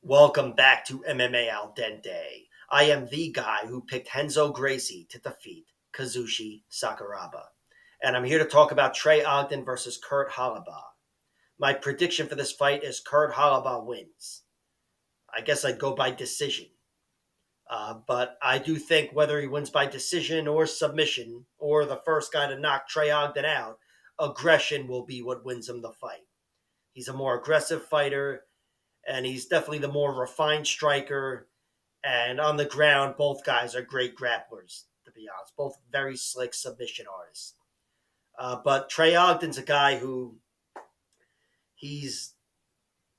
Welcome back to MMA Al Dente. I am the guy who picked Renzo Gracie to defeat Kazushi Sakuraba. And I'm here to talk about Trey Ogden versus Kurt Holobaugh. My prediction for this fight is Kurt Holobaugh wins. I guess I'd go by decision. But I do think whether he wins by decision or submission, or the first guy to knock Trey Ogden out, aggression will be what wins him the fight. He's a more aggressive fighter, and he's definitely the more refined striker. And on the ground, both guys are great grapplers, to be honest. Both very slick submission artists. But Trey Ogden's a guy who he's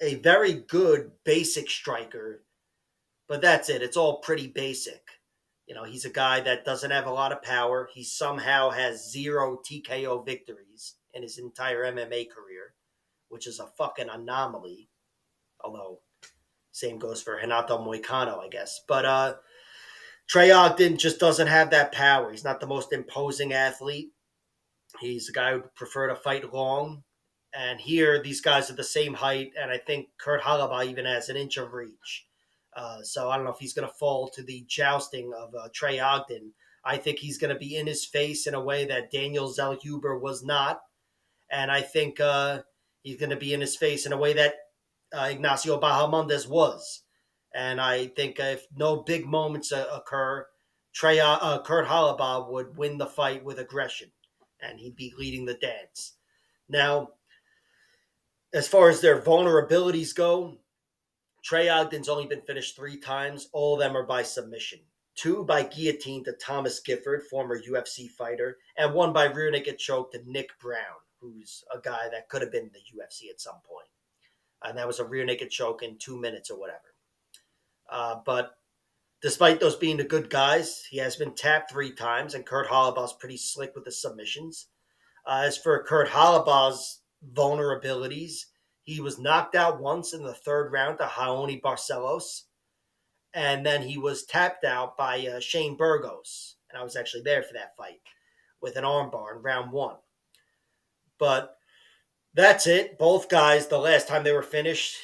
a very good basic striker, but that's it. It's all pretty basic. You know, he's a guy that doesn't have a lot of power. He somehow has 0 TKO victories in his entire MMA career, which is a fucking anomaly. Although, same goes for Renato Moicano, I guess. But Trey Ogden just doesn't have that power. He's not the most imposing athlete. He's a guy who would prefer to fight long. And here, these guys are the same height, and I think Kurt Holobaugh even has an inch of reach. So I don't know if he's going to fall to the jousting of Trey Ogden. I think he's going to be in his face in a way that Daniel Zellhuber was not. And I think he's going to be in his face in a way that Ignacio Bahamondes was. And I think if no big moments occur, Kurt Holobaugh would win the fight with aggression, and he'd be leading the dance. Now, as far as their vulnerabilities go, Trey Ogden's only been finished 3 times. All of them are by submission. 2 by guillotine to Thomas Gifford, former UFC fighter, and 1 by rear naked choke to Nick Brown, who's a guy that could have been in the UFC at some point. And that was a rear naked choke in 2 minutes or whatever. But despite those being the good guys, he has been tapped 3 times, and Kurt Holobaugh's pretty slick with the submissions. As for Kurt Holobaugh's vulnerabilities, he was knocked out once in the 3rd round to Raoni Barcelos, and then he was tapped out by Shane Burgos, and I was actually there for that fight, with an armbar in round 1. But that's it. Both guys, the last time they were finished,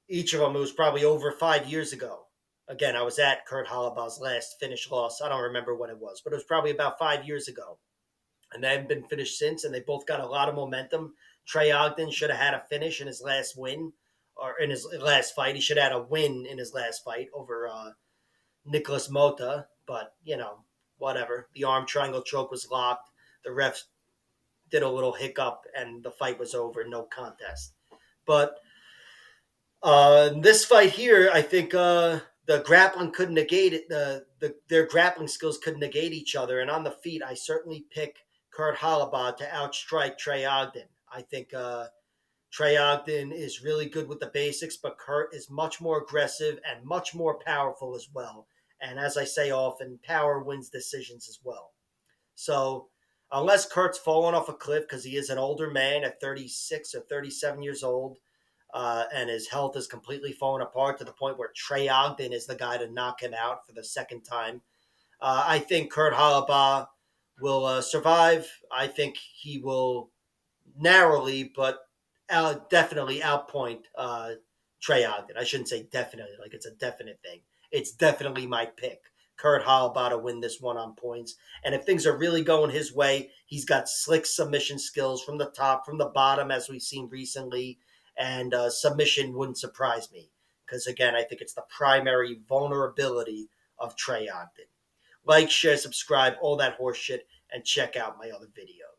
each of them, it was probably over 5 years ago. Again, I was at Kurt Holobaugh's last finish loss. I don't remember when it was, but it was probably about 5 years ago. And they haven't been finished since, and they both got a lot of momentum. Trey Ogden should have had a finish in his last win, or in his last fight. He should have had a win in his last fight over Nicholas Mota, but, you know, whatever. The arm triangle choke was locked. The ref did a little hiccup, and the fight was over, no contest. But this fight here, I think the grappling could negate it. Their grappling skills could negate each other, and on the feet, I certainly pick Kurt Holobaugh to outstrike Trey Ogden. I think Trey Ogden is really good with the basics, but Kurt is much more aggressive and much more powerful as well. And as I say often, power wins decisions as well. So unless Kurt's fallen off a cliff because he is an older man at 36 or 37 years old, and his health is completely fallen apart to the point where Trey Ogden is the guy to knock him out for the 2nd time, I think Kurt Holobaugh will survive. I think he will narrowly, but definitely outpoint Trey Ogden. I shouldn't say definitely, like it's a definite thing. It's definitely my pick. Kurt Holobaugh to win this one on points. And if things are really going his way, he's got slick submission skills from the top, from the bottom, as we've seen recently. And submission wouldn't surprise me. Because, again, I think it's the primary vulnerability of Trey Ogden. Like, share, subscribe, all that horse shit, and check out my other videos.